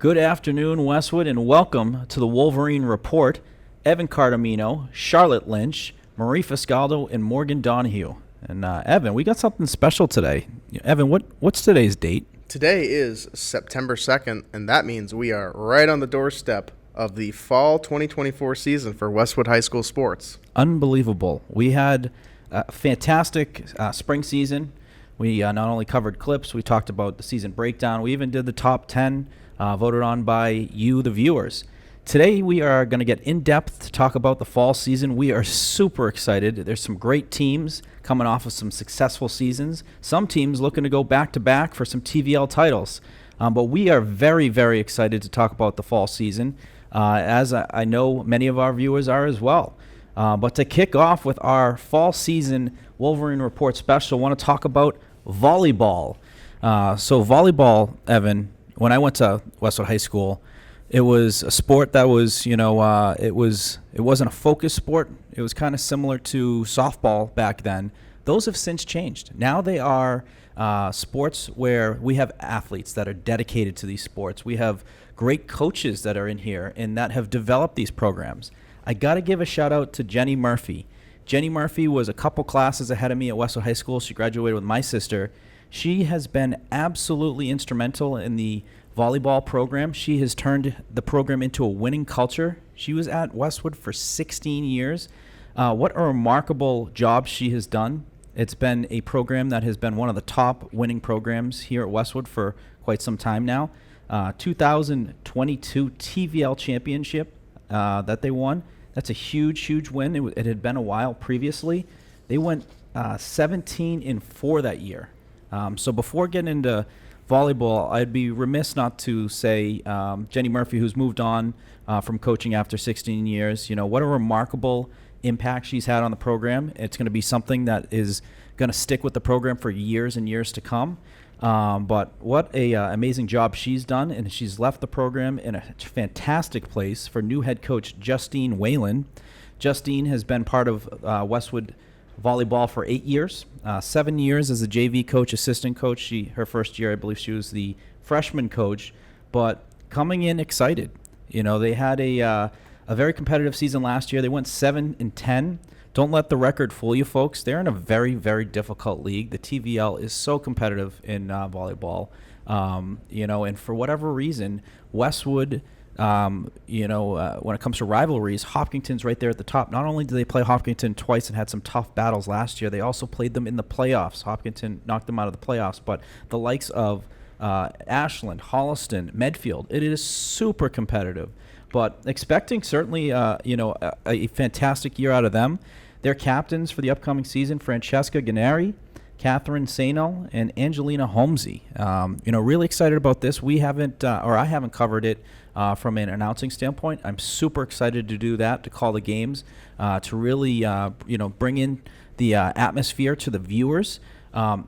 Good afternoon, Westwood, and welcome to the Wolverine Report. Evan Cardimino, Charlotte Lynch, Marie Fiscaldo, and Morgan Donahue. And Evan, we got something special today. Evan, what's today's date? Today is September 2nd, and that means we are right on the doorstep of the fall 2024 season for Westwood High School sports. Unbelievable. We had a fantastic spring season. We not only covered clips, we talked about the season breakdown. We even did the top 10 voted on by you, the viewers. Today, we are going to get in-depth to talk about the fall season. We are super excited. There's some great teams coming off of some successful seasons. Some teams looking to go back-to-back for some TVL titles. But we are very, very excited to talk about the fall season, as I know many of our viewers are as well. But to kick off with our fall season Wolverine Report special, I want to talk about volleyball. So volleyball, Evan, when I went to Westwood High School, it was a sport that was, it wasn't a focus sport. It was kind of similar to softball back then. Those have since changed. Now they are sports where we have athletes that are dedicated to these sports. We have great coaches that are in here and that have developed these programs. I got to give a shout out to Jenny Murphy. Jenny Murphy was a couple classes ahead of me at Westwood High School. She graduated with my sister. She has been absolutely instrumental in the volleyball program. She has turned the program into a winning culture. She was at Westwood for 16 years. What a remarkable job she has done. It's been a program that has been one of the top winning programs here at Westwood for quite some time now. 2022 TVL championship that they won. That's a huge, huge win. It had been a while previously. They went 17-4 that year. So before getting into volleyball, I'd be remiss not to say Jenny Murphy, who's moved on from coaching after 16 years, what a remarkable impact she's had on the program. It's going to be something that is going to stick with the program for years and years to come. But what a amazing job she's done, and she's left the program in a fantastic place for new head coach Justine Whalen. Justine has been part of Westwood volleyball for 8 years, 7 years as a JV coach, assistant coach. Her first year, I believe she was the freshman coach, but coming in excited. They had a very competitive season last year. They went 7-10. Don't let the record fool you, folks. They're in a very, very difficult league. The TVL is so competitive in volleyball, and for whatever reason, Westwood, when it comes to rivalries, Hopkinton's right there at the top. Not only did they play Hopkinton twice and had some tough battles last year, they also played them in the playoffs. Hopkinton knocked them out of the playoffs, but the likes of Ashland, Holliston, Medfield, it is super competitive. But expecting certainly, a fantastic year out of them. Their captains for the upcoming season, Francesca Gennari, Catherine Sainel, and Angelina Holmesy. Really excited about this. We haven't, I haven't covered it from an announcing standpoint. I'm super excited to do that, to call the games, to really, bring in the atmosphere to the viewers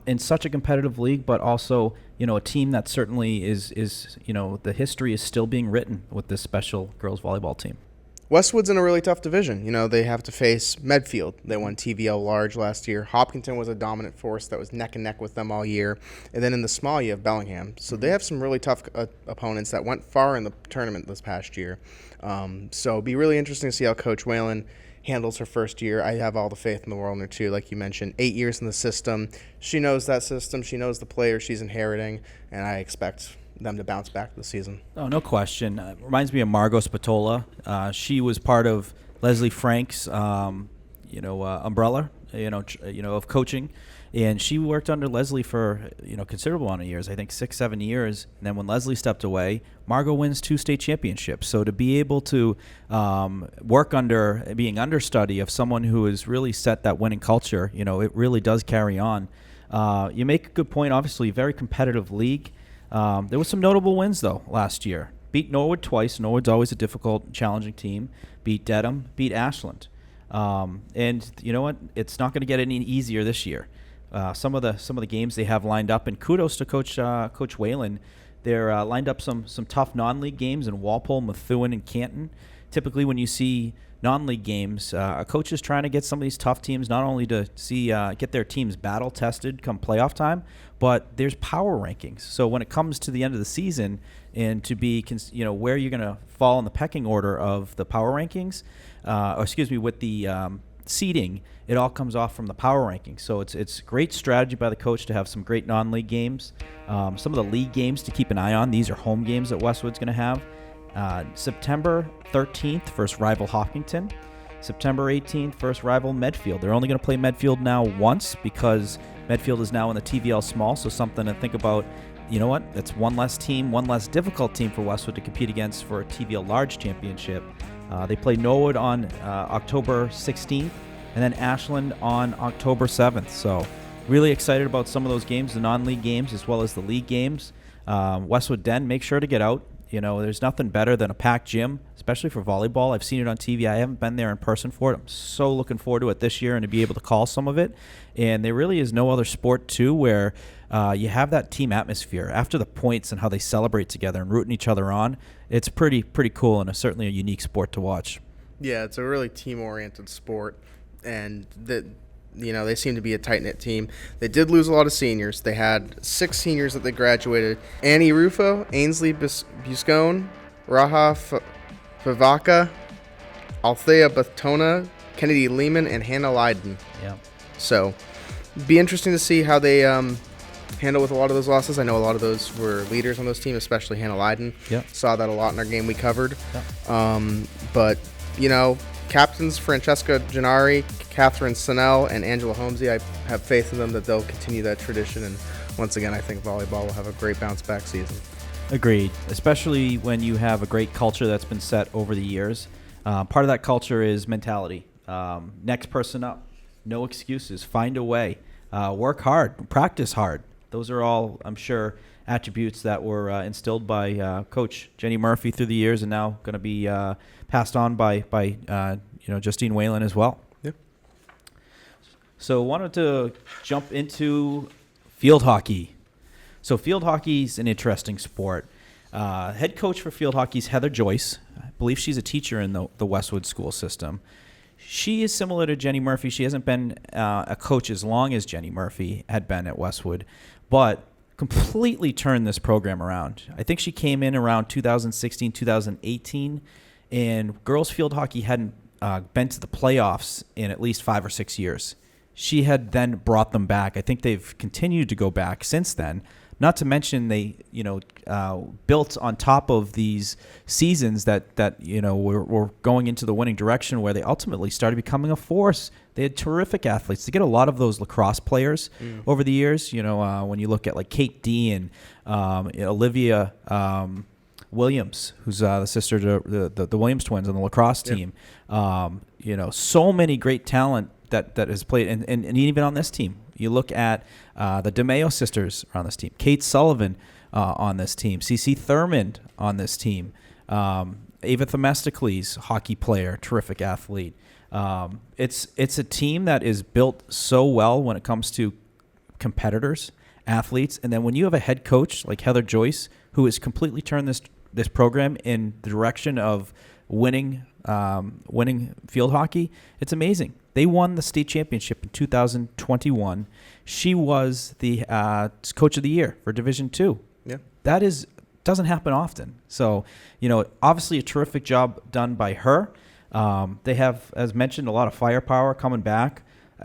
in such a competitive league, but also, a team that certainly is the history is still being written with this special girls volleyball team. Westwood's in a really tough division. They have to face Medfield. They won TVL large last year. Hopkinton was a dominant force that was neck and neck with them all year. And then in the small, you have Bellingham. So they have some really tough opponents that went far in the tournament this past year. So it'll be really interesting to see how Coach Whalen handles her first year. I have all the faith in the world in her, too. Like you mentioned, 8 years in the system. She knows that system. She knows the players she's inheriting. And I expect them to bounce back this season. Oh, no question. Reminds me of Margot Spatola. She was part of Leslie Frank's, umbrella, of coaching, and she worked under Leslie for considerable amount of years. I think 6-7 years. And then when Leslie stepped away, Margot wins 2 state championships. So to be able to work under being understudy of someone who has really set that winning culture, it really does carry on. You make a good point. Obviously, very competitive league. There was some notable wins, though, last year. Beat Norwood twice. Norwood's always a difficult, challenging team. Beat Dedham. Beat Ashland. And you know what? It's not going to get any easier this year. Some of the games they have lined up, and kudos to Coach Whalen. They're lined up some tough non-league games in Walpole, Methuen, and Canton. Typically, when you see non-league games. A coach is trying to get some of these tough teams not only to see get their teams battle tested come playoff time, but there's power rankings. So when it comes to the end of the season and to be where you're going to fall in the pecking order of the power rankings, with the seeding, it all comes off from the power rankings. So it's great strategy by the coach to have some great non-league games. Some of the league games to keep an eye on. These are home games that Westwood's going to have. September 13th versus rival Hopkinton. September 18th versus rival Medfield. They're only going to play Medfield now once because Medfield is now in the TVL small, so something to think about. You know what? That's one less team, one less difficult team for Westwood to compete against for a TVL large championship. They play Norwood on October 16th and then Ashland on October 7th. So really excited about some of those games, the non-league games as well as the league games. Westwood Den, make sure to get out. There's nothing better than a packed gym, especially for volleyball. I've seen it on TV. I haven't been there in person for it. I'm so looking forward to it this year and to be able to call some of it. And there really is no other sport, too, where you have that team atmosphere. After the points and how they celebrate together and rooting each other on, it's pretty cool and certainly a unique sport to watch. Yeah, it's a really team-oriented sport, and they seem to be a tight-knit team. They did lose a lot of seniors. They had 6 seniors that they graduated. Annie Rufo, Ainsley Buscone, Raha Favaka, Althea Batona, Kennedy Lehman, and Hannah Leiden. Yeah. So, be interesting to see how they handle with a lot of those losses. I know a lot of those were leaders on those teams, especially Hannah Leiden. Yep. Saw that a lot in our game we covered. Yep. But, captains Francesca Gennari, Catherine Sennell, and Angela Holmesy, I have faith in them that they'll continue that tradition. And once again, I think volleyball will have a great bounce-back season. Agreed, especially when you have a great culture that's been set over the years. Part of that culture is mentality. Next person up. No excuses. Find a way. Work hard. Practice hard. Those are all, I'm sure, attributes that were instilled by Coach Jenny Murphy through the years and now going to be passed on by Justine Whalen as well. Yep. So wanted to jump into field hockey. So field hockey is an interesting sport. Head coach for field hockey is Heather Joyce. I believe she's a teacher in the Westwood school system. She is similar to Jenny Murphy. She hasn't been a coach as long as Jenny Murphy had been at Westwood, but completely turned this program around. I think she came in around 2016, 2018, and girls field hockey hadn't been to the playoffs in at least 5 or 6 years. She had then brought them back. I think they've continued to go back since then. Not to mention they, built on top of these seasons that were going into the winning direction where they ultimately started becoming a force. They had terrific athletes. They get a lot of those lacrosse players over the years. When you look at like Kate Dean, Olivia Williams, who's the sister to the Williams twins on the lacrosse team. So many great talent that has played, and even on this team. You look at the DeMeo sisters are on this team. Kate Sullivan on this team. CeCe Thurmond on this team. Ava Themistocles, hockey player, terrific athlete. It's a team that is built so well when it comes to competitors, athletes, and then when you have a head coach like Heather Joyce, who has completely turned this program in the direction of winning field hockey, it's amazing. They won the state championship in 2021. She was the coach of the year for Division II. Yeah, that doesn't happen often. So, obviously a terrific job done by her. They have, as mentioned, a lot of firepower coming back.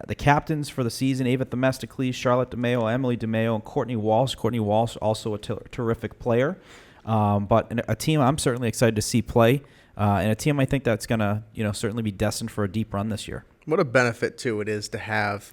The captains for the season: Ava Themistocles, Charlotte DeMeo, Emily DeMeo, and Courtney Walsh. Courtney Walsh also a terrific player, but a team I'm certainly excited to see play, and a team I think that's going to certainly be destined for a deep run this year. What a benefit, too, it is to have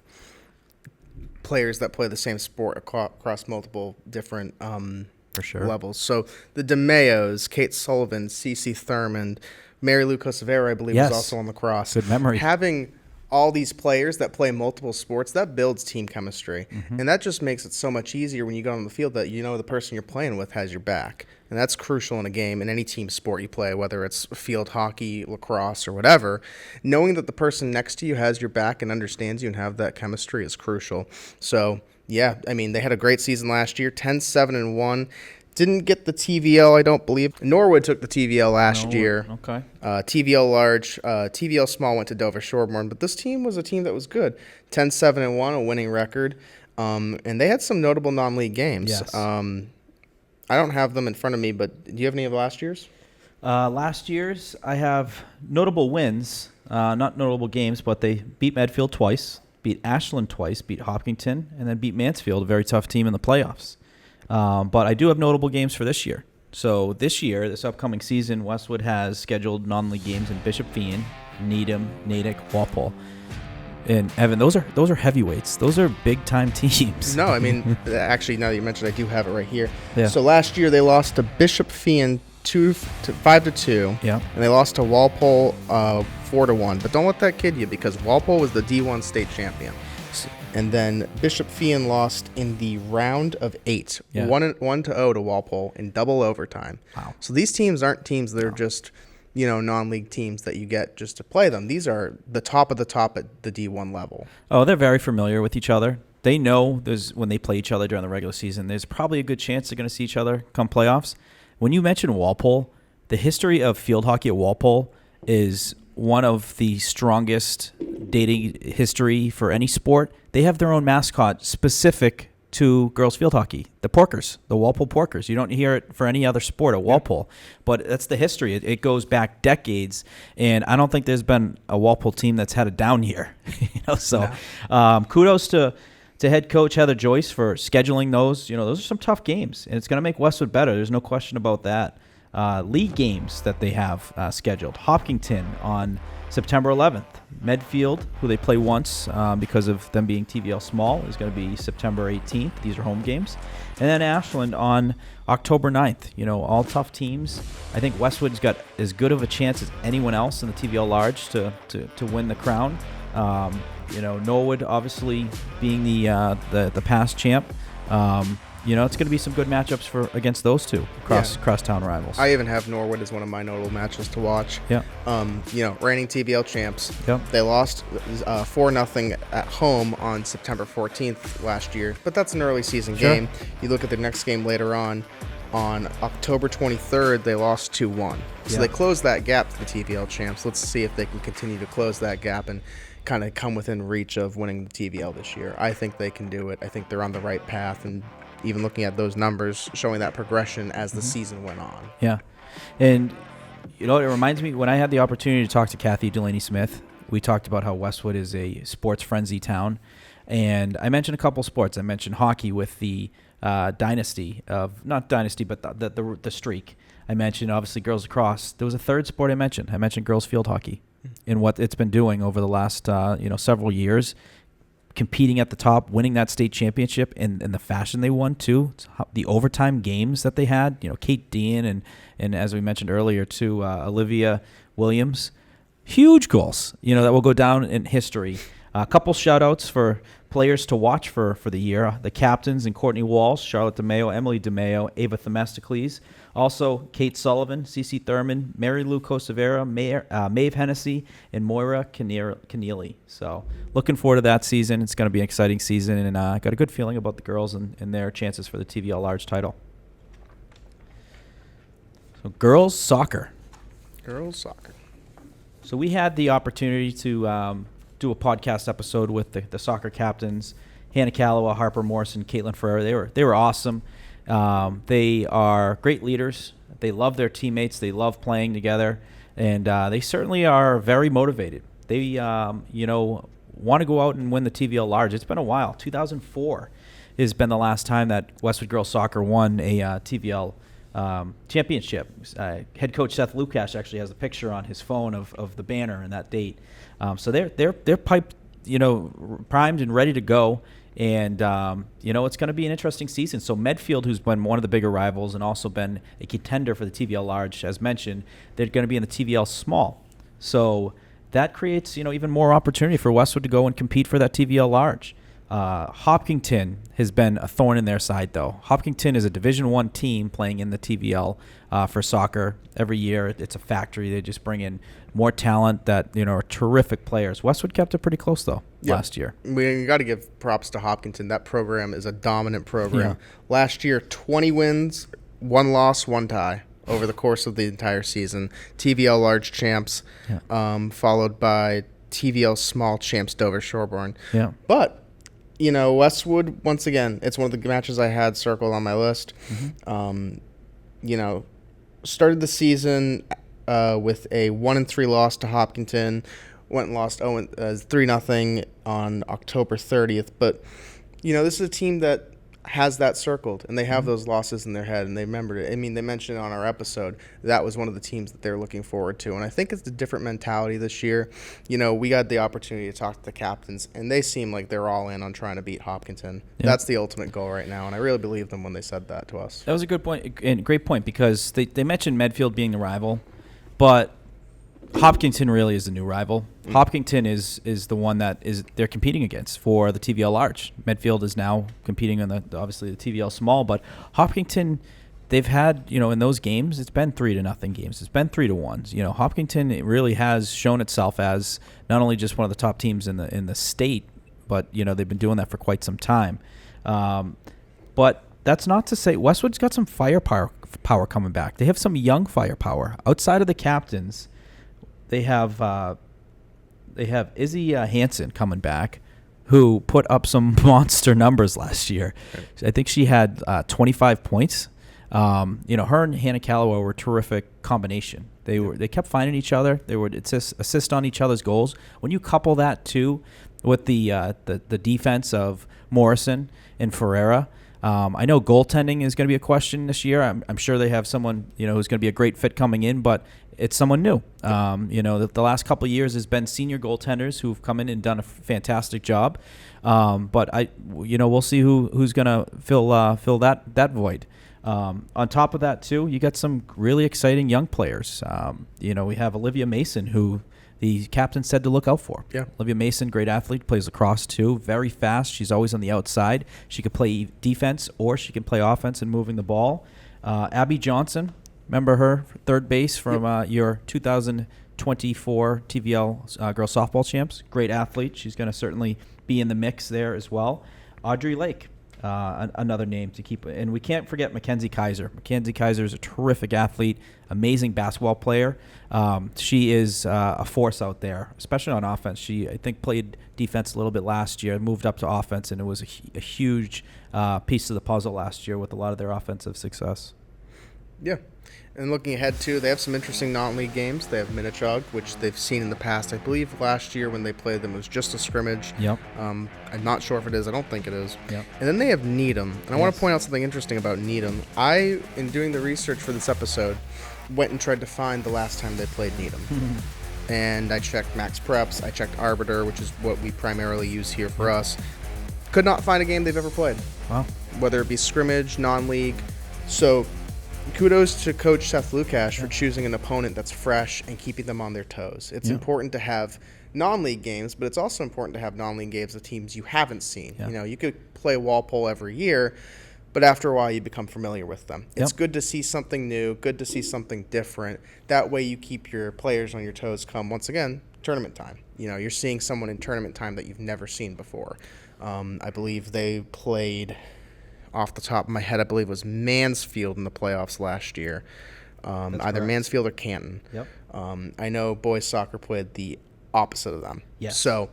players that play the same sport across multiple different for sure levels. So the DeMeos, Kate Sullivan, CeCe Thurmond, Mary Lou Cosavera, I believe, was also on lacrosse. Good memory. Having all these players that play multiple sports, that builds team chemistry. Mm-hmm. And that just makes it so much easier when you go on the field that the person you're playing with has your back. And that's crucial in a game, in any team sport you play, whether it's field hockey, lacrosse, or whatever. Knowing that the person next to you has your back and understands you and have that chemistry is crucial. So, yeah, they had a great season last year, 10-7-1. Didn't get the TVL, I don't believe. Norwood took the TVL last year. Okay. TVL large, TVL small went to Dover Shoreborn, but this team was a team that was good. 10-7-1, a winning record, and they had some notable non-league games. Yes. I don't have them in front of me, but do you have any of last year's? Last year's, I have notable wins, not notable games, but they beat Medfield twice, beat Ashland twice, beat Hopkinton, and then beat Mansfield, a very tough team in the playoffs. But I do have notable games for this year. So this year, this upcoming season, Westwood has scheduled non-league games in Bishop Feion, Needham, Natick, Walpole. And Evan, those are heavyweights. Those are big-time teams. No, I mean, actually, now that you mentioned, I do have it right here. Yeah. So last year they lost to Bishop Feion 5-2. Yeah. And they lost to Walpole 4-1. But don't let that kid you, because Walpole was the D1 state champion. And then Bishop Feion lost in the round of 8, 1-0 to Walpole in double overtime. Wow. So these teams aren't teams that are just, non-league teams that you get just to play them. These are the top of the top at the D1 level. Oh, they're very familiar with each other. They know when they play each other during the regular season, there's probably a good chance they're going to see each other come playoffs. When you mention Walpole, the history of field hockey at Walpole is one of the strongest dating history for any sport. They have their own mascot specific to girls field hockey, the Porkers, the Walpole Porkers. You don't hear it for any other sport at Walpole, but that's the history. It goes back decades, and I don't think there's been a Walpole team that's had a down year. Kudos to head coach Heather Joyce for scheduling those. Those are some tough games, and it's going to make Westwood better. There's no question about that. League games that they have scheduled. Hopkinton on September 11th. Medfield, who they play once because of them being TVL small, is going to be September 18th. These are home games. And then Ashland on October 9th. All tough teams. I think Westwood's got as good of a chance as anyone else in the TVL large to win the crown. Norwood obviously being the past champ. It's going to be some good matchups against those two crosstown rivals. I even have Norwood as one of my notable matches to watch. Yeah. Reigning TVL champs. Yep. They lost 4-0 at home on September 14th last year, but that's an early season game. You look at the next game later on October 23rd, they lost 2-1. So they closed that gap to the TVL champs. Let's see if they can continue to close that gap and kind of come within reach of winning the TVL this year. I think they can do it. I think they're on the right path, and even looking at those numbers, showing that progression as the season went on. Yeah. And, it reminds me, when I had the opportunity to talk to Kathy Delaney-Smith, we talked about how Westwood is a sports frenzy town. And I mentioned a couple sports. I mentioned hockey with the dynasty of, not dynasty, but the streak. I mentioned, obviously, girls lacrosse. There was a third sport I mentioned. I mentioned girls field hockey and what it's been doing over the last, several years. Competing at the top, winning that state championship in the fashion they won too. The overtime games that they had, Kate Dean and as we mentioned earlier too, Olivia Williams, huge goals, that will go down in history. A couple shout outs for players to watch for the year. The captains and Courtney Walsh, Charlotte DeMayo, Emily DeMayo, Ava Themistocles. Also, Kate Sullivan, Cece Thurman, Mary Lou Cosavera, Maeve Hennessy, and Moira Keneally. So, looking forward to that season. It's going to be an exciting season, and I got a good feeling about the girls and their chances for the TVL large title. So, girls soccer. Girls soccer. So, we had the opportunity to do a podcast episode with the soccer captains, Hannah Calloway, Harper Morrison, Caitlin Ferreira. They were awesome. They are great leaders. They love their teammates. They love playing together, and they certainly are very motivated. They, want to go out and win the TVL large. It's been a while. 2004 has been the last time that Westwood girls soccer won a TVL championship. Head coach Seth Lukash actually has a picture on his phone of the banner and that date. So they're piped, primed and ready to go. And, it's going to be an interesting season. So Medfield, who's been one of the bigger rivals and also been a contender for the TVL large, as mentioned, they're going to be in the TVL small. So that creates, even more opportunity for Westwood to go and compete for that TVL large. Hopkinton has been a thorn in their side, though. Hopkinton is a Division I team playing in the TVL for soccer every year. It's a factory. They just bring in more talent that are terrific players. Westwood kept it pretty close, though, last year. We got to give props to Hopkinton. That program is a dominant program. Yeah. Last year, 20 wins one loss, one tie over the course of the entire season. TVL large champs, followed by TVL small champs Dover Shoreborn. Yeah. But, Westwood, once again, it's one of the matches I had circled on my list. Started the season with a 1-3 loss to Hopkinton. Went and lost 3-0 on October 30th. But, this is a team that has that circled, and they have those losses in their head, and they remembered it. I mean, they mentioned it on our episode. That was one of the teams that they're looking forward to, and I think it's a different mentality this year. We got the opportunity to talk to the captains, and they seem like they're all in on trying to beat Hopkinton. Yep. That's the ultimate goal right now, and I really believe them when they said that to us. That was a good point, and great point, because they mentioned Medfield being the rival, but Hopkinton really is the new rival. Hopkinton is the one that they're competing against for the TVL large. Medfield is now competing on obviously the TVL small, but Hopkinton, they've had, in those games, it's been 3-0 games. It's been 3-1s. Hopkinton, it really has shown itself as not only just one of the top teams in the state, but they've been doing that for quite some time. But that's not to say Westwood's got some firepower coming back. They have some young firepower outside of the captains. They have Izzy Hansen coming back, who put up some monster numbers last year. I think she had 25 points. Her and Hannah Calloway were a terrific combination. They kept finding each other. They would assist on each other's goals. When you couple that too with the defense of Morrison and Ferreira. I know goaltending is going to be a question this year. I'm sure they have someone who's going to be a great fit coming in, but it's someone new. The last couple of years has been senior goaltenders who've come in and done a fantastic job. But we'll see who's going to fill that void. On top of that too, you got some really exciting young players. We have Olivia Mason, who the captain said to look out for. Yeah. Olivia Mason, great athlete, plays lacrosse too, very fast. She's always on the outside. She could play defense or she can play offense and moving the ball. Abby Johnson, remember her, third base from your 2024 TVL girls softball champs. Great athlete. She's going to certainly be in the mix there as well. Audrey Lake, another name to keep. And we can't forget Mackenzie Kaiser. Mackenzie Kaiser is a terrific athlete, amazing basketball player. She is a force out there, especially on offense. She, I think, played defense a little bit last year, moved up to offense, and it was a huge piece of the puzzle last year with a lot of their offensive success. Yeah. And looking ahead, too, they have some interesting non-league games. They have Minichog, which they've seen in the past. I believe last year when they played them, it was just a scrimmage. Yep. I'm not sure if it is. I don't think it is. Yep. And then they have Needham. And I want to point out something interesting about Needham. I, in doing the research for this episode, went and tried to find the last time they played Needham. And I checked Max Preps. I checked Arbiter, which is what we primarily use here for us. Could not find a game they've ever played. Wow. Whether it be scrimmage, non-league. So kudos to Coach Seth Lukash for choosing an opponent that's fresh and keeping them on their toes. It's important to have non-league games, but it's also important to have non-league games of teams you haven't seen. Yeah. You could play Walpole every year, but after a while you become familiar with them. It's good to see something new, good to see something different. That way you keep your players on your toes come, once again, tournament time. You're seeing someone in tournament time that you've never seen before. I believe they played, off the top of my head, I believe it was Mansfield in the playoffs last year. Either correct. Mansfield or Canton. Yep. I know boys soccer played the opposite of them. Yes. So,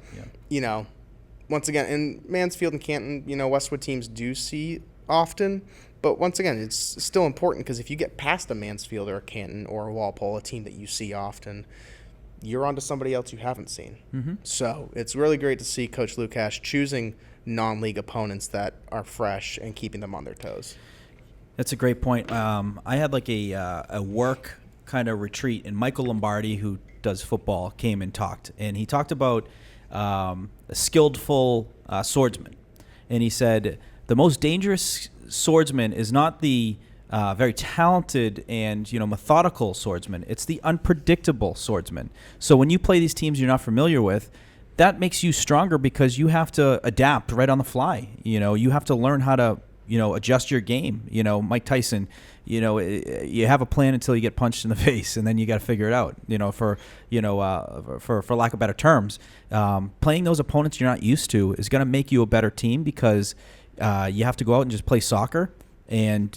once again, in Mansfield and Canton, Westwood teams do see often. But once again, it's still important because if you get past a Mansfield or a Canton or a Walpole, a team that you see often, you're on to somebody else you haven't seen. Mm-hmm. So it's really great to see Coach Lukash choosing non-league opponents that are fresh and keeping them on their toes. That's a great point. I had like a work kind of retreat, and Michael Lombardi, who does football, came and talked. And he talked about a skillful swordsman. And he said the most dangerous swordsman is not the very talented and methodical swordsman. It's the unpredictable swordsman. So when you play these teams you're not familiar with, that makes you stronger because you have to adapt right on the fly. You have to learn how to adjust your game. Mike Tyson, you have a plan until you get punched in the face, and then you got to figure it out. For lack of better terms, playing those opponents you're not used to is going to make you a better team because you have to go out and just play soccer. and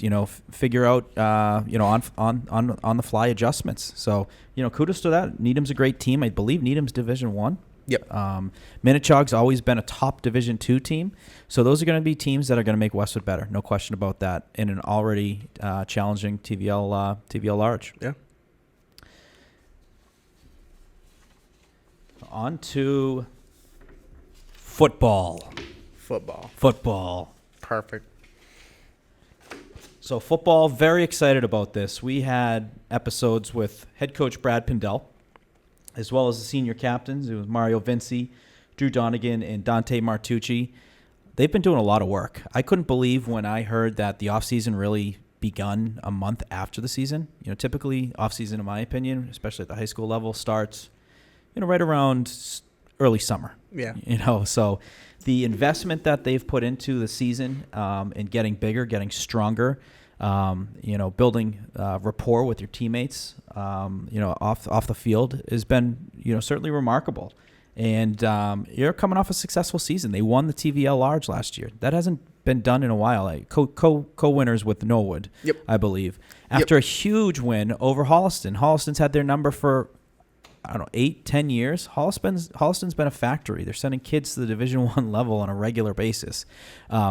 figure out on the fly adjustments. So kudos to that. Needham's a great team. I believe Needham's Division 1. Yep. Minnechaug's always been a top Division 2 team. So those are going to be teams that are going to make Westwood better. No question about that. In an already challenging TVL large. Yeah. On to football. Football. Perfect. So football, very excited about this. We had episodes with head coach Brad Pindell, as well as the senior captains. It was Mario Vinci, Drew Donahue, and Dante Martucci. They've been doing a lot of work. I couldn't believe when I heard that the offseason really begun a month after the season. Typically offseason, in my opinion, especially at the high school level, starts right around early summer. Yeah. So the investment that they've put into the season and getting bigger, getting stronger, building rapport with your teammates, off the field has been, certainly remarkable. And you're coming off a successful season. They won the TVL Large last year. That hasn't been done in a while. Co-winners with Norwood, yep. I believe. After a huge win over Holliston. Holliston's had their number for 8-10 years. Holliston's been a factory. They're sending kids to the Division I level on a regular basis.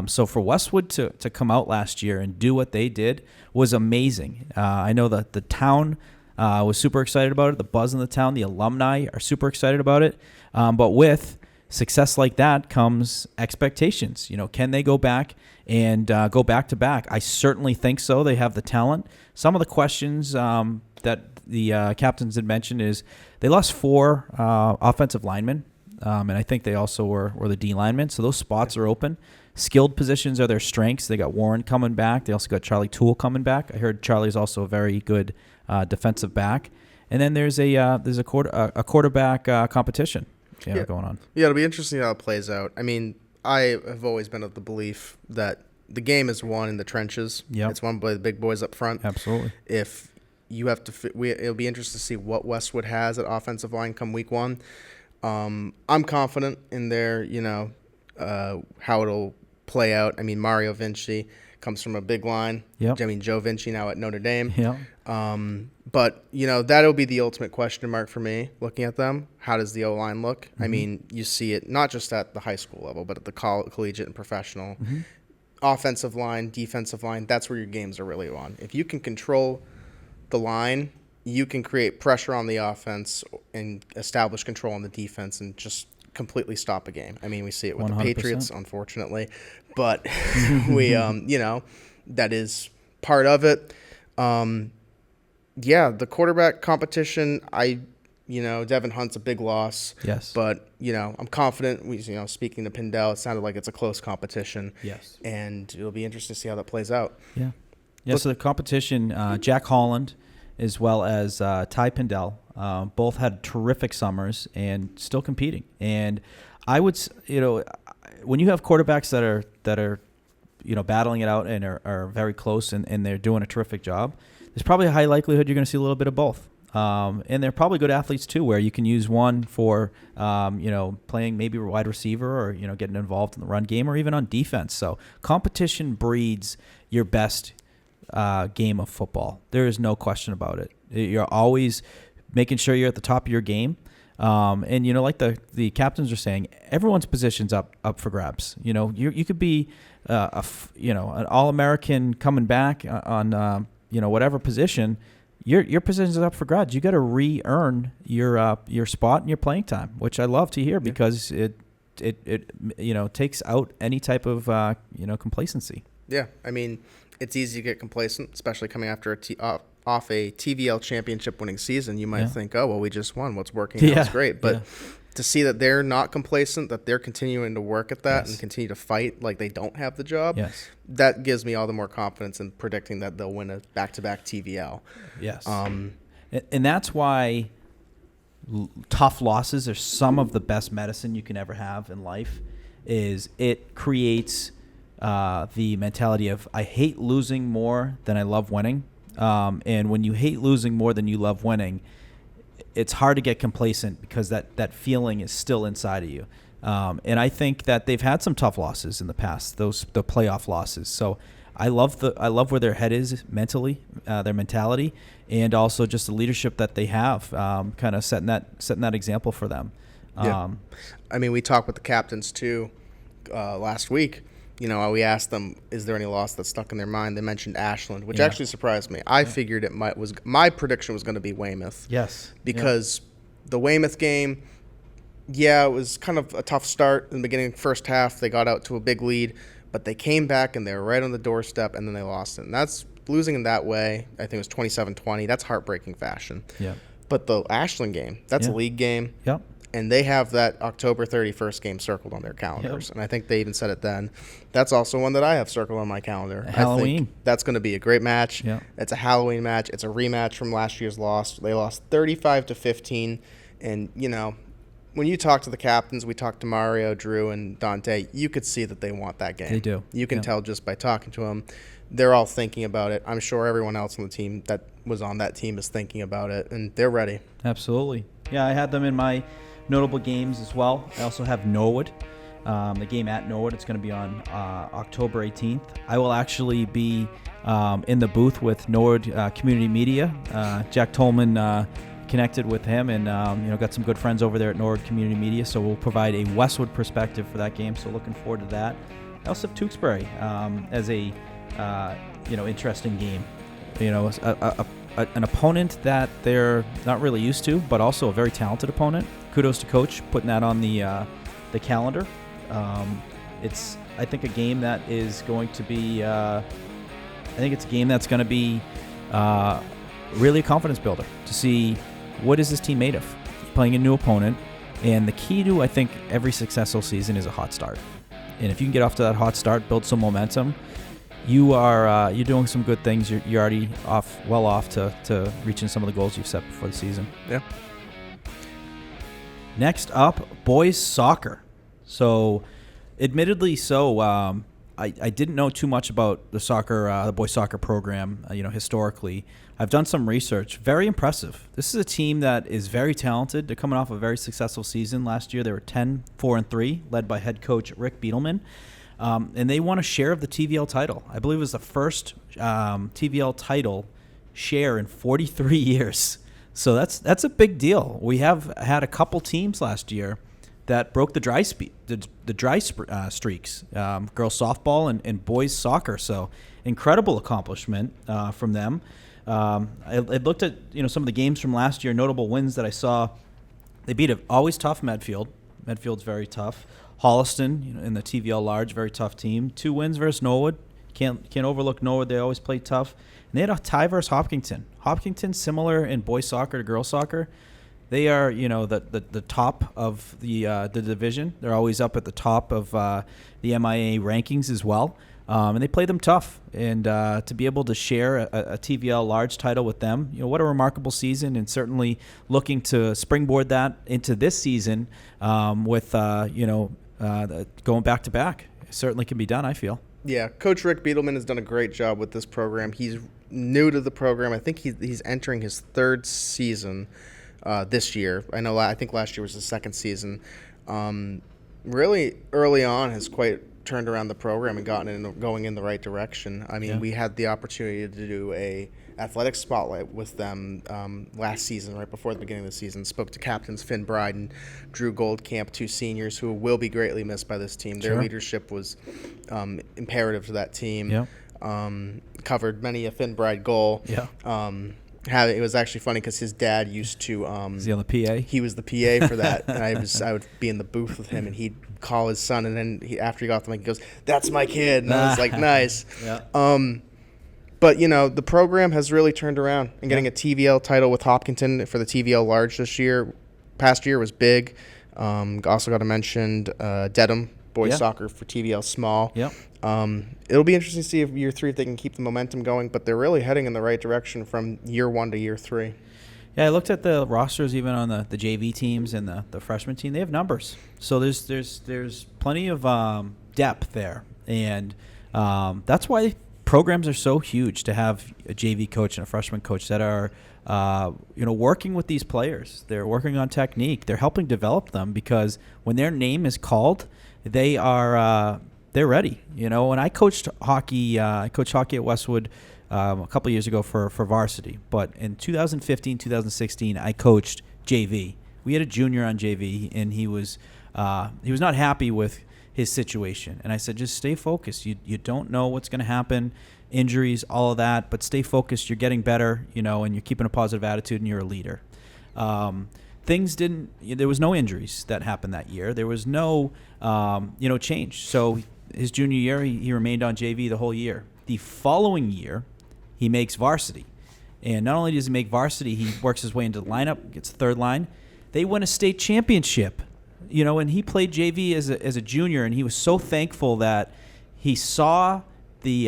So for Westwood to come out last year and do what they did was amazing. I know that the town was super excited about it. The buzz in the town, the alumni are super excited about it. But with success like that comes expectations. Can they go back and go back to back? I certainly think so. They have the talent. Some of the questions that the captains had mentioned is they lost 4 offensive linemen, and I think they also were the D linemen. So those spots are open. Skilled positions are their strengths. They got Warren coming back. They also got Charlie Toole coming back. I heard Charlie's also a very good defensive back. And then there's a quarterback competition going on. Yeah, it'll be interesting how it plays out. I mean, I have always been of the belief that the game is won in the trenches. Yep. It's won by the big boys up front. Absolutely. If you have to, it'll be interesting to see what Westwood has at offensive line come week 1. I'm confident in their, how it'll play out. I mean, Mario Vinci comes from a big line. Yep. I mean, Joe Vinci now at Notre Dame. Yeah. But, that'll be the ultimate question mark for me looking at them. How does the O-line look? Mm-hmm. I mean, you see it not just at the high school level, but at the collegiate and professional. Mm-hmm. Offensive line, defensive line, that's where your games are really on. If you can control the line, you can create pressure on the offense and establish control on the defense and just completely stop a game. I mean, we see it with 100%. The Patriots, unfortunately, but we, that is part of it. The quarterback competition, Devin Hunt's a big loss. Yes. But, I'm confident. Speaking to Pindell, it sounded like it's a close competition. Yes. And it'll be interesting to see how that plays out. Yeah. Yeah, so the competition, Jack Holland as well as Ty Pindell, both had terrific summers and still competing. And I would, when you have quarterbacks that are battling it out and are very close and they're doing a terrific job, there's probably a high likelihood you're going to see a little bit of both. And they're probably good athletes too, where you can use one for, playing maybe wide receiver or, getting involved in the run game or even on defense. So competition breeds your best game of football. There is no question about it. You're always making sure you're at the top of your game. And, like the captains are saying, everyone's position's up for grabs. You could be, an All-American coming back on, whatever position. Your position's up for grabs. You got to re-earn your spot and your playing time, which I love to hear because it takes out any type of complacency. Yeah, I mean, it's easy to get complacent, especially coming after off a TVL championship winning season. You might think, oh, well, we just won. What's working now is great. But to see that they're not complacent, that they're continuing to work at that and continue to fight like they don't have the job, that gives me all the more confidence in predicting that they'll win a back-to-back TVL. Yes. And that's why tough losses are some of the best medicine you can ever have in life. Is it creates the mentality of I hate losing more than I love winning. And when you hate losing more than you love winning, it's hard to get complacent because that feeling is still inside of you. And I think that they've had some tough losses in the past, the playoff losses. So I love where their head is mentally, their mentality, and also just the leadership that they have, kind of setting that example for them. Yeah. I mean, we talked with the captains too last week. You know, we asked them, is there any loss that's stuck in their mind? They mentioned Ashland, which actually surprised me. I figured my prediction was going to be Weymouth. Yes. Because the Weymouth game, it was kind of a tough start in the beginning. First half, they got out to a big lead, but they came back and they were right on the doorstep, and then they lost it. And that's losing in that way. I think it was 27-20. That's heartbreaking fashion. Yeah. But the Ashland game, that's a league game. Yep. And they have that October 31st game circled on their calendars. Yep. And I think they even said it then. That's also one that I have circled on my calendar. Halloween. I think that's going to be a great match. Yep. It's a Halloween match. It's a rematch from last year's loss. They lost 35-15. And, you know, when you talk to the captains, we talked to Mario, Drew, and Dante, you could see that they want that game. They do. You can tell just by talking to them. They're all thinking about it. I'm sure everyone else on the team that was on that team is thinking about it, and they're ready. Absolutely. Yeah, I had them in my notable games as well. I also have Norwood. The game at Norwood, it's going to be on October 18th. I will actually be in the booth with Norwood Community Media. Jack Tolman connected with him, and got some good friends over there at Norwood Community Media, so we'll provide a Westwood perspective for that game, so looking forward to that. I also have Tewksbury as a interesting game. An opponent that they're not really used to, but also a very talented opponent. Kudos to Coach putting that on the calendar. It's, I think, a game that is going to be. I think it's a game that's going to be really a confidence builder to see what is this team made of. Playing a new opponent, and the key to, I think, every successful season is a hot start. And if you can get off to that hot start, build some momentum, you're doing some good things. You're already well off to reaching some of the goals you've set before the season. Yeah. Next up, boys soccer. So, admittedly, I didn't know too much about the boys soccer program. Historically, I've done some research. Very impressive. This is a team that is very talented. They're coming off a very successful season. Last year, they were 10-4-3, led by head coach Rick Beedelman. And they won a share of the TVL title. I believe it was the first TVL title share in 43 years. So that's a big deal. We have had a couple teams last year that broke the dry streaks, girls softball and boys soccer. So incredible accomplishment from them. I looked at some of the games from last year, notable wins that I saw. They beat an always tough Medfield. Medfield's very tough. Holliston, in the TVL large, very tough team. 2 wins versus Norwood. Can't overlook Norwood. They always play tough. And they had a tie versus Hopkinton. Hopkinton, similar in boys soccer to girls soccer. They are, the top of the division. They're always up at the top of the MIA rankings as well. And they play them tough. And to be able to share a TVL large title with them, what a remarkable season, and certainly looking to springboard that into this season with, going back to back. It certainly can be done, I feel. Yeah, Coach Rick Beedelman has done a great job with this program. He's new to the program. I think he's entering his 3rd season this year. I think last year was his 2nd season. Really early on has quite turned around the program and going in the right direction. I mean, we had the opportunity to do a athletic spotlight with them last season, right before the beginning of the season. Spoke to captains Finn Bride and Drew Goldcamp, 2 seniors who will be greatly missed by this team. Their leadership was imperative to that team. Yeah. Covered many a Finn Bride goal. Yeah. It was actually funny because his dad used to. Is he on the PA? He was the PA for that, and I would be in the booth with him, and he'd call his son, and then after he got the mic, he goes, "That's my kid," and I was like, "Nice." Yeah. But the program has really turned around, and getting a TVL title with Hopkinton for the TVL large this year, past year was big. Also got to mention Dedham boys soccer for TVL small. Yep. It'll be interesting to see if year 3 if they can keep the momentum going, but they're really heading in the right direction from year 1 to year 3. Yeah, I looked at the rosters even on the JV teams and the freshman team. They have numbers, so there's plenty of depth there, and that's why programs are so huge to have a JV coach and a freshman coach that are working with these players. They're working on technique. They're helping develop them, because when their name is called, they are they're ready. And I coached hockey. I coached hockey at Westwood a couple years ago for varsity. But in 2015, 2016, I coached JV. We had a junior on JV, and he was not happy with his situation. And I said, just stay focused. You don't know what's going to happen, injuries, all of that, but stay focused. You're getting better, and you're keeping a positive attitude, and you're a leader. There was no injuries that happened that year. There was no, change. So his junior year, he remained on JV the whole year. The following year, he makes varsity. And not only does he make varsity, he works his way into the lineup, gets the third line. They win a state championship, and he played JV as a junior, and he was so thankful that he saw he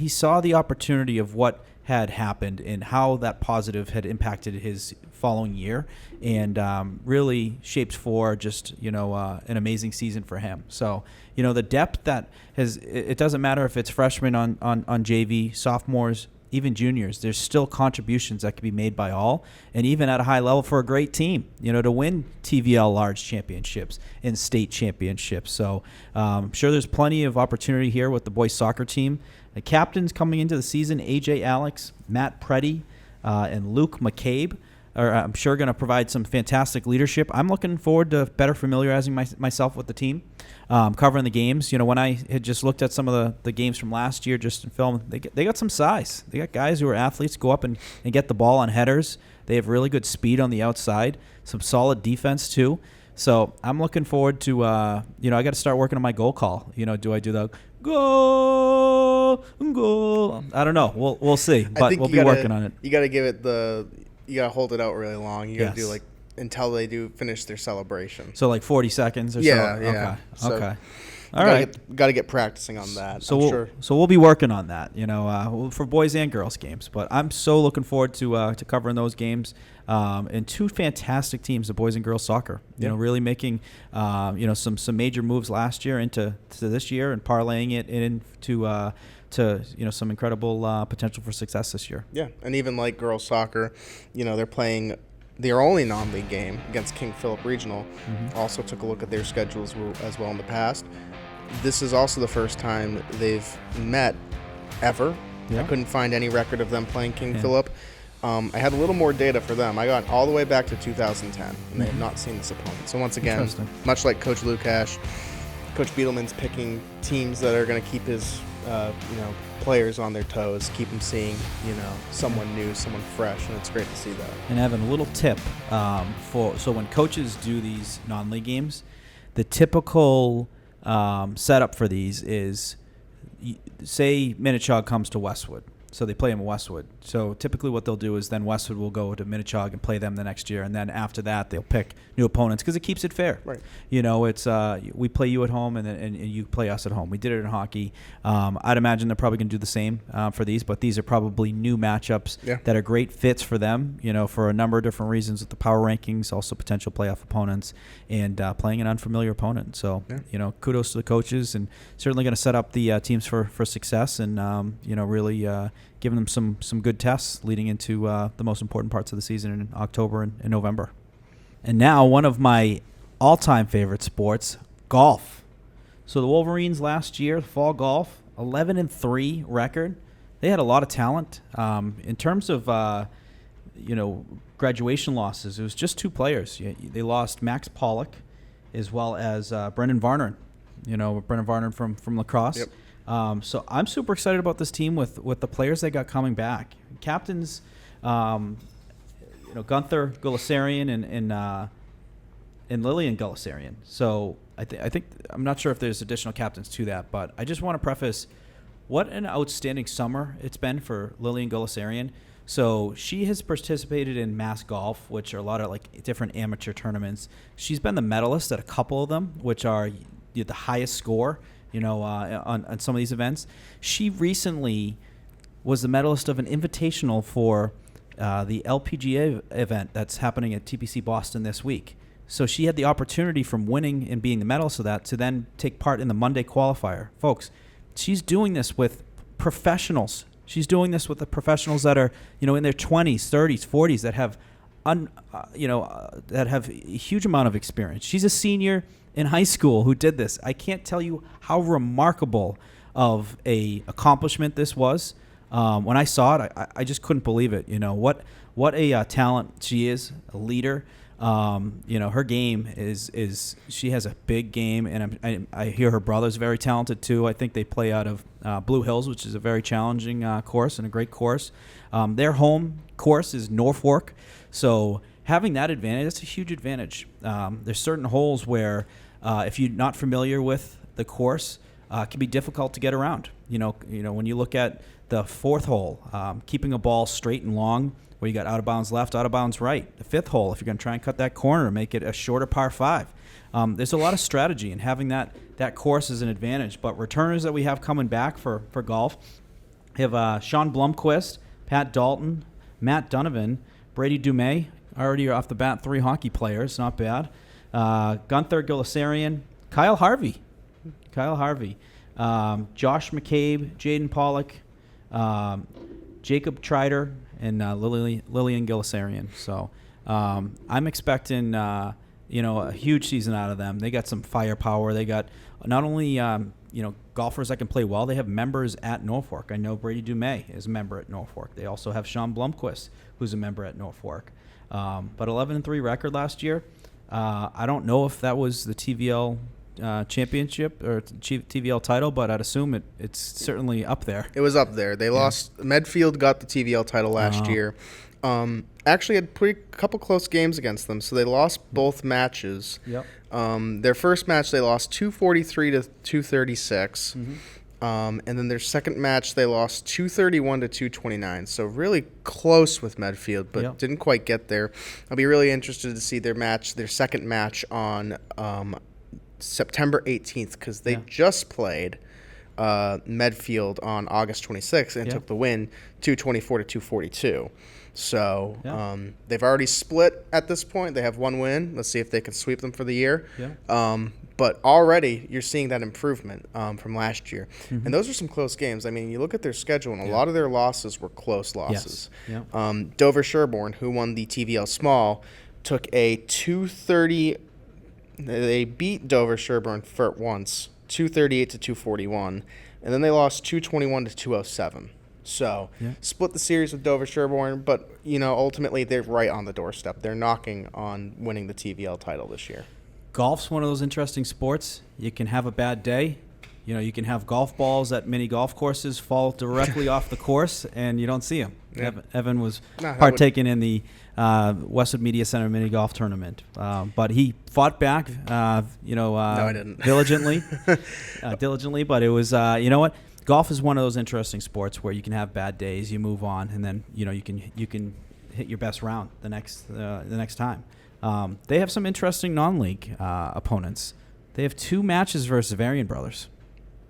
saw the opportunity of what had happened and how that positive had impacted his following year, and really shaped for just an amazing season for him. So the depth that it doesn't matter if it's freshmen on JV, sophomores, even juniors. There's still contributions that can be made by all, and even at a high level for a great team, to win TVL large championships and state championships. So I'm sure there's plenty of opportunity here with the boys soccer team. The captains coming into the season, AJ Alex, Matt Preddy, and Luke McCabe, are I'm sure going to provide some fantastic leadership. I'm looking forward to better familiarizing myself with the team, covering the games. When I had just looked at some of the games from last year just in film, they got some size. They got guys who are athletes, go up and get the ball on headers. They have really good speed on the outside, some solid defense too. So I'm looking forward to, I got to start working on my goal call. Do I do the goal? I don't know. We'll see, but we'll be working on it. You got to give it you got to hold it out really long. You got to do until they do finish their celebration. So 40 seconds or so? Yeah. Okay. All right. Got to get practicing on that. So we'll be working on that, for boys and girls games. But I'm so looking forward to covering those games. And two fantastic teams, the boys and girls soccer. Really making some major moves last year into this year and parlaying it into some incredible potential for success this year. Yeah, and even like girls soccer, they're playing their only non-league game against King Philip Regional. Mm-hmm. Also took a look at their schedules as well in the past. This is also the first time they've met ever. Yeah. I couldn't find any record of them playing King Philip. I had a little more data for them. I got all the way back to 2010, and they have not seen this opponent. So once again, much like Coach Lukash, Coach Beetleman's picking teams that are going to keep his players on their toes, keep them seeing someone new, someone fresh, and it's great to see that. And having a little tip so when coaches do these non-league games, the typical setup for these is, say Minnechaug comes to Westwood. So they play them at Westwood. So typically what they'll do is then Westwood will go to Minnechaug and play them the next year. And then after that, they'll pick new opponents because it keeps it fair. Right. It's we play you at home and you play us at home. We did it in hockey. I'd imagine they're probably going to do the same for these. But these are probably new matchups that are great fits for them, for a number of different reasons with the power rankings, also potential playoff opponents, and playing an unfamiliar opponent. So, kudos to the coaches, and certainly going to set up the teams for success and, really giving them some good tests leading into the most important parts of the season in October and November. And now one of my all-time favorite sports, golf. So the Wolverines last year, fall golf, 11-3 record. They had a lot of talent. In terms of graduation losses, it was just two players. They lost Max Pollock as well as Brendan Varner. Brendan Varner from lacrosse. Yep. So I'm super excited about this team with the players they got coming back. Captains, Gunther Gulasarian and Lillian Gulasarian. So I think I'm not sure if there's additional captains to that, but I just want to preface what an outstanding summer it's been for Lillian Gulasarian. So she has participated in mass golf, which are a lot of different amateur tournaments. She's been the medalist at a couple of them, which are the highest score, on some of these events. She recently was the medalist of an invitational for the LPGA event that's happening at TPC Boston this week. So she had the opportunity from winning and being the medalist of that to then take part in the Monday qualifier. Folks, she's doing this with professionals. She's doing this with the professionals that are, in their 20s, 30s, 40s that have, that have a huge amount of experience. She's a senior in high school who did this. I can't tell you how remarkable of a accomplishment this was. When I saw it, I just couldn't believe it. What a talent she is, a leader. Her game is she has a big game, and I hear her brother's very talented too. I think they play out of Blue Hills, which is a very challenging course and a great course. Their home course is Norfolk, so having that advantage, that's a huge advantage. There's certain holes where if you're not familiar with the course, it can be difficult to get around. When you look at the fourth hole, keeping a ball straight and long, where you got out of bounds left, out of bounds right. The fifth hole, if you're going to try and cut that corner, make it a shorter par 5. There's a lot of strategy, and having that course is an advantage. But returners that we have coming back for golf, we have Sean Blomqvist, Pat Dalton, Matt Donovan, Brady Dumais, already off the bat, 3 hockey players, not bad. Gunther Gilasarian, Kyle Harvey, Josh McCabe, Jaden Pollock, Jacob Trider, and Lillian Gilasarian. So I'm expecting a huge season out of them. They got some firepower. They got not only golfers that can play well. They have members at Norfolk. I know Brady Dumais is a member at Norfolk. They also have Sean Blomqvist, who's a member at Norfolk. But 11-3 record last year. I don't know if that was the TVL championship or TVL title, but I'd assume it's certainly up there. It was up there. They lost. Medfield got the TVL title last year. Actually had couple close games against them, so they lost both matches. Yep. Their first match they lost 243 to 236. Mm-hmm. And then their second match they lost 231 to 229. So really close with Medfield, but didn't quite get there. I'll be really interested to see their second match on September 18th, because they just played Medfield on August 26th and took the win 224 to 242. So they've already split at this point. They have one win. Let's see if they can sweep them for the year. But already you're seeing that improvement from last year. Mm-hmm. And those are some close games. I mean, you look at their schedule, and a lot of their losses were close losses. Yes. Dover Sherborne, who won the TVL Small, took a 230. They beat Dover Sherborne for once, 238 to 241, and then they lost 221 to 207. So split the series with Dover Sherborne, but ultimately they're right on the doorstep. They're knocking on winning the TVL title this year. Golf's one of those interesting sports. You can have a bad day. You can have golf balls at mini golf courses fall directly off the course, and you don't see them. Yeah. Evan was partaking in the Westwood Media Center mini golf tournament, but he fought back. No, I didn't. Diligently. But it was. You know what? Golf is one of those interesting sports where you can have bad days, you move on, and then you can hit your best round the next time. They have some interesting non-league opponents. They have 2 matches versus Zavarian Brothers.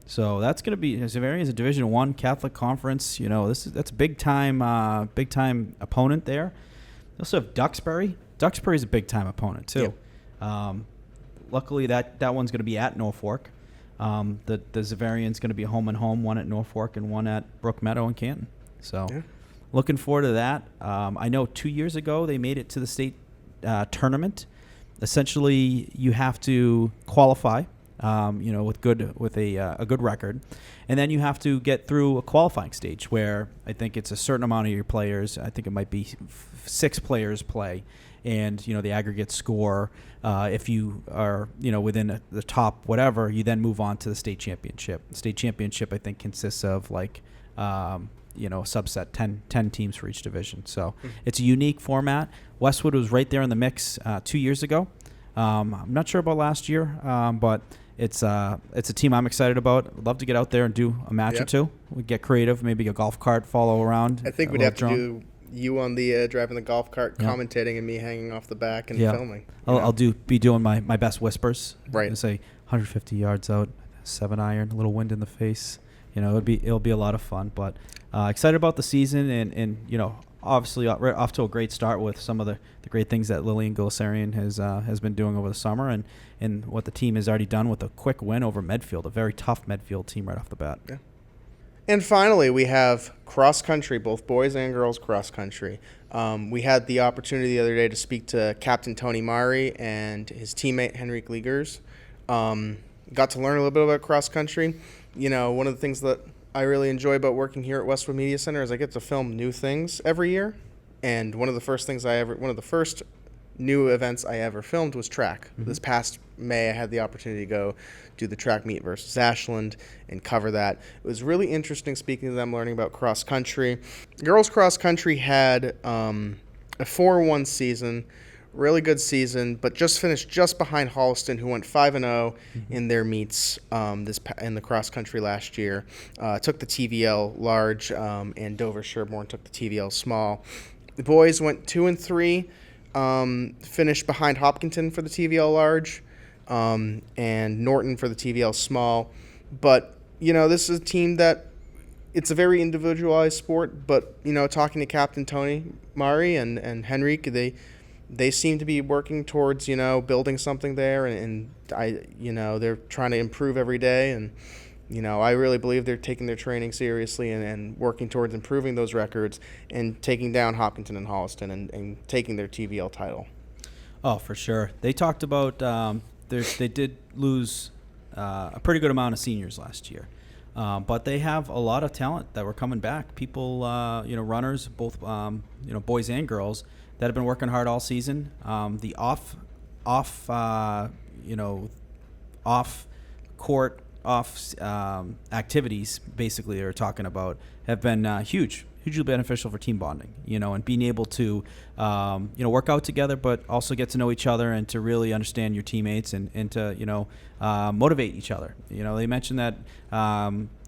So that's going to be Zavarian is a Division I Catholic Conference. That's a big time opponent there. They also have Duxbury. Duxbury is a big time opponent too. Yep. Luckily, that one's going to be at Norfolk. The Zavarian's going to be home and home, one at Norfolk and one at Brook Meadow in Canton. So looking forward to that. I know 2 years ago they made it to the state tournament. Essentially, you have to qualify. With a good record, and then you have to get through a qualifying stage where I think it's a certain amount of your players. I think it might be 6 players play, and the aggregate score. If you are within the top whatever, you then move on to the state championship. The state championship I think consists of a subset 10 teams for each division. So it's a unique format. Westwood was right there in the mix 2 years ago. I'm not sure about last year, but it's a team I'm excited about. I'd love to get out there and do a match or two. We get creative, maybe a golf cart follow around. I think we'd have to do you on the driving the golf cart, commentating, and me hanging off the back and filming. I'll be doing my best whispers. Right. Say 150 yards out, 7-iron, a little wind in the face. It'll be a lot of fun. But excited about the season and obviously off to a great start with some of the great things that Lillian Gilasarian has been doing over the summer and what the team has already done with a quick win over Medfield, a very tough Medfield team right off the bat. Yeah. And finally, we have cross country, both boys and girls cross country. We had the opportunity the other day to speak to Captain Tony Mari and his teammate Henrik Liegers. Got to learn a little bit about cross country. One of the things that I really enjoy about working here at Westwood Media Center is I get to film new things every year. And one of the first new events I ever filmed was track. Mm-hmm. This past May, I had the opportunity to go do the track meet versus Ashland and cover that. It was really interesting speaking to them, learning about cross country. Girls cross country had a 4-1 season, really good season, but just finished just behind Holliston, who went 5-0 in their meets in the cross country last year. Took the TVL large, and Dover Sherborne took the TVL small. The boys went 2-3. Finished behind Hopkinton for the TVL large, and Norton for the TVL small. But, this is a team that it's a very individualized sport, but, talking to Captain Tony Mari and Henrique, they seem to be working towards, building something there, and they're trying to improve every day. And, I really believe they're taking their training seriously and working towards improving those records and taking down Hopkinton and Holliston and taking their TVL title. Oh, for sure. They talked about they did lose a pretty good amount of seniors last year, but they have a lot of talent that were coming back. People, runners, both boys and girls, that have been working hard all season. The off court activities, basically, they're talking about, have been hugely beneficial for team bonding, and being able to, work out together, but also get to know each other and to really understand your teammates and to, motivate each other. They mentioned that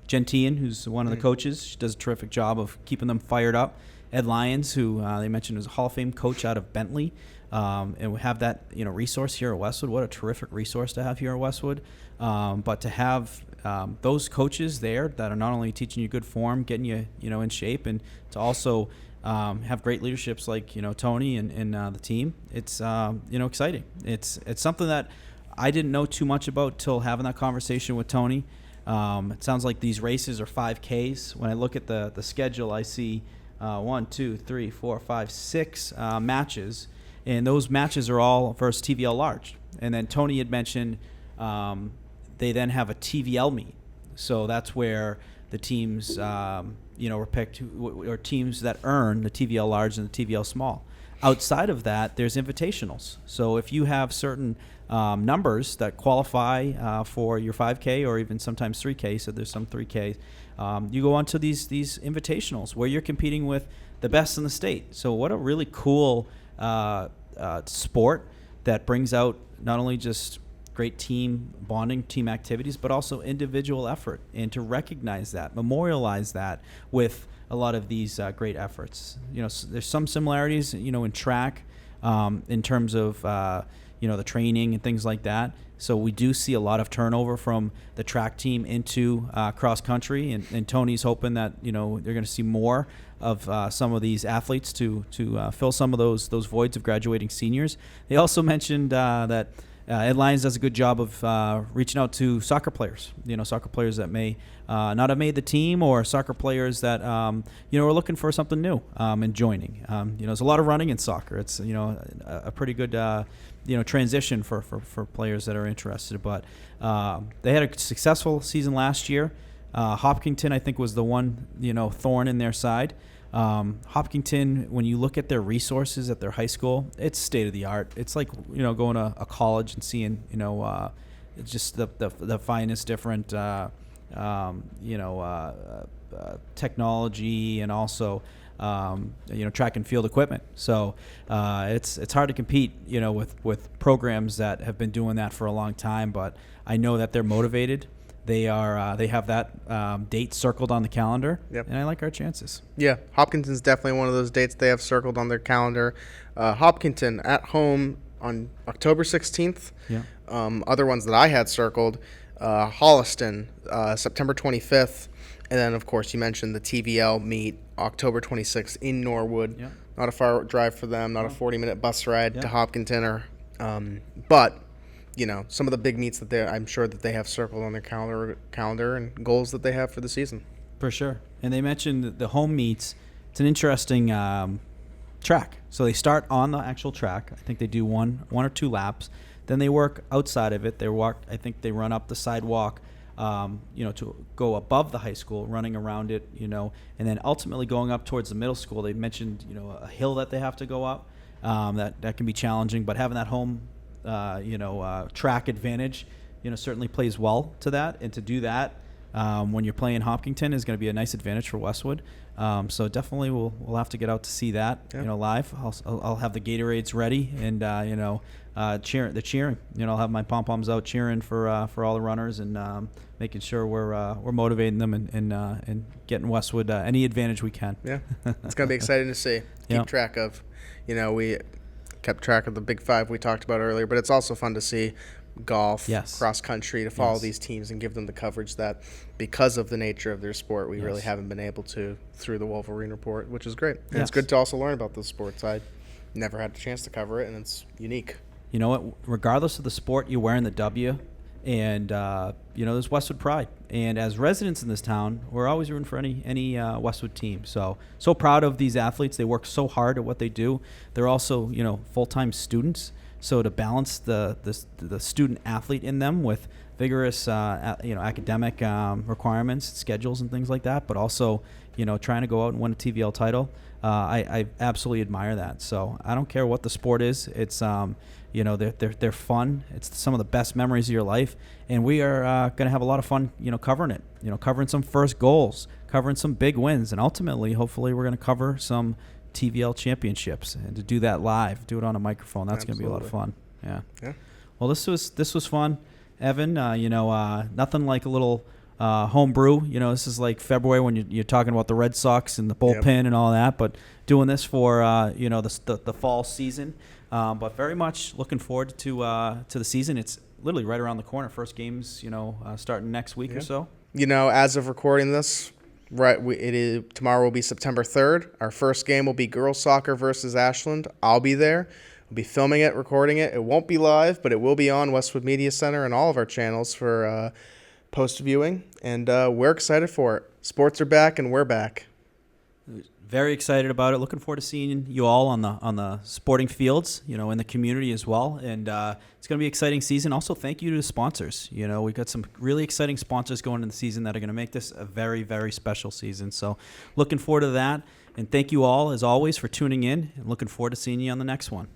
Gentian, who's one of the coaches, she does a terrific job of keeping them fired up. Ed Lyons, who they mentioned is a Hall of Fame coach out of Bentley, and we have that resource here at Westwood. What a terrific resource to have here at Westwood. But to have those coaches there that are not only teaching you good form, getting you in shape, and to also have great leaderships like Tony and the team, it's exciting. It's something that I didn't know too much about till having that conversation with Tony. It sounds like these races are 5Ks. When I look at the schedule, I see 1, 2, 3, 4, 5, 6 matches, and those matches are all versus TVL large. And then Tony had mentioned they then have a TVL meet, so that's where the teams were picked, or teams that earn the TVL large and the TVL small. Outside of that, there's invitationals. So if you have certain numbers that qualify for your 5K or even sometimes 3K, so there's some 3Ks, you go on to these invitationals where you're competing with the best in the state. So what a really cool sport that brings out not only just great team bonding, team activities, but also individual effort, and to recognize that, memorialize that with a lot of these great efforts. There's some similarities, in track, in terms of, the training and things like that. So we do see a lot of turnover from the track team into cross country, and Tony's hoping that, they're going to see more of some of these athletes to fill some of those voids of graduating seniors. They also mentioned that Ed Lyons does a good job of reaching out to soccer players, soccer players that may not have made the team, or soccer players that, are looking for something new and joining. There's a lot of running in soccer. It's, a pretty good, transition for players that are interested. But they had a successful season last year. Hopkinton, I think, was the one, thorn in their side. Hopkinton, when you look at their resources at their high school, it's state of the art. It's like, going to a college and seeing, just the finest different, technology, and also, track and field equipment. So it's hard to compete, with programs that have been doing that for a long time. But I know that they're motivated. They have that date circled on the calendar, yep. And I like our chances. Yeah, Hopkinton's definitely one of those dates they have circled on their calendar. Hopkinton at home on October 16th. Yeah. Other ones that I had circled, Holliston, September 25th, and then, of course, you mentioned the TVL meet, October 26th in Norwood. Yeah. Not a far drive for them, not a 40-minute bus ride to Hopkinton, but some of the big meets that I'm sure that they have circled on their calendar and goals that they have for the season. For sure. And they mentioned the home meets. It's an interesting track. So they start on the actual track. I think they do one or two laps. Then they work outside of it. I think they run up the sidewalk, to go above the high school, running around it, and then ultimately going up towards the middle school. They mentioned, a hill that they have to go up. That can be challenging, but having that home, track advantage, certainly plays well to that. And to do that when you're playing Hopkinton is going to be a nice advantage for Westwood. So definitely we'll have to get out to see that, live. I'll have the Gatorades ready and, cheering. I'll have my pom-poms out cheering for all the runners and making sure we're motivating them and getting Westwood any advantage we can. Yeah, it's going to be exciting to see. Keep track of. We kept track of the Big Five we talked about earlier, but it's also fun to see golf, cross country, to follow these teams and give them the coverage that, because of the nature of their sport, we really haven't been able to through the Wolverine Report, which is great. And it's good to also learn about those sports. I never had a chance to cover it, and it's unique. You know what? Regardless of the sport, you're wearing the W, and there's Westwood pride. And as residents in this town, we're always rooting for any Westwood team. So proud of these athletes. They work so hard at what they do. They're also full-time students. So to balance the student athlete in them with vigorous academic requirements, schedules, and things like that, but also trying to go out and win a TVL title, I absolutely admire that. So I don't care what the sport is. It's they're fun. It's some of the best memories of your life, and we are going to have a lot of fun covering it. Covering some first goals, covering some big wins, and ultimately, hopefully, we're going to cover some TVL championships, and to do that live, do it on a microphone, that's going to be a lot of fun. Yeah. Well, this was fun, Evan. Nothing like a little home brew. This is like February when you're talking about the Red Sox and the bullpen and all that, but doing this for the fall season. But very much looking forward to the season. It's literally right around the corner. First games, starting next week or so. As of recording this, right, tomorrow will be September 3rd. Our first game will be girls soccer versus Ashland. I'll be there. We'll be filming it, recording it. It won't be live, but it will be on Westwood Media Center and all of our channels for post-viewing. And we're excited for it. Sports are back, and we're back. Very excited about it. Looking forward to seeing you all on the sporting fields, in the community as well. And it's going to be an exciting season. Also, thank you to the sponsors. We've got some really exciting sponsors going into the season that are going to make this a very, very special season. So looking forward to that. And thank you all, as always, for tuning in. And looking forward to seeing you on the next one.